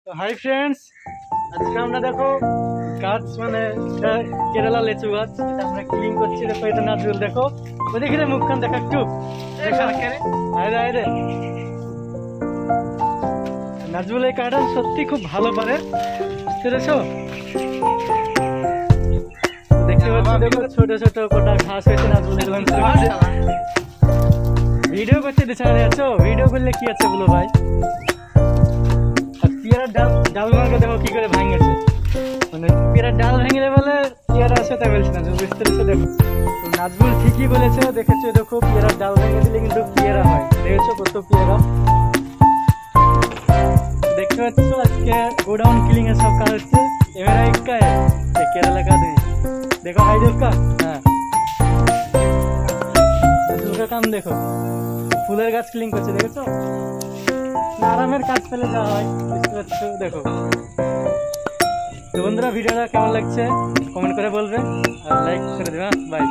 তো hi friends, আজকে আমরা দেখো গাছ মানে কেরালা লেচু গাছ এটা আমরা ক্লিন করছি। দেখো এটা নাজুল, দেখো ওই দেখি রে মুখখান দেখা একটু নাজুল এই কাটা সত্যি খুব ভালো পারে, বুঝতে পেরেছো? দেখতে পাচ্ছি দেখো ছোট ছোট কোটা ঘাস হয়েছে নাজুলের। ভিডিও করতে দিচ্ছে আছো, ভিডিও করলে কি আছে বলো ভাই। আর পেয়ারার ডাল মার্কে দেখো কি করে ভাঙেছে, মানে পেয়ারার ডাল ভেঙে বলে পেয়ারা আছে তাই বলছি না, বুঝতে পেরেছো? দেখো তো নাজবুল ঠিকই বলেছে, দেখেছো দেখো পেয়ারার ডাল ভেঙে দিলে কিন্তু পেয়ারা হয়। দেখেছো কত পেয়ারা দেখতে পাচ্ছ। আজকে গোডাউन क्लीनिंग এর সব কাজ হচ্ছে। এবারে একটা केरला का देखो हाइडल का, हाँ का काम देखो ফুলের গাছ ক্লিন করছে, দেখেছো? আরামের কাজ পেলে যা হয়, বুঝতে পারছো? দেখো তো বন্ধুরা, ভিডিওটা কেমন লাগছে কমেন্ট করে বলবে আর লাইক করে দেবে। বাই।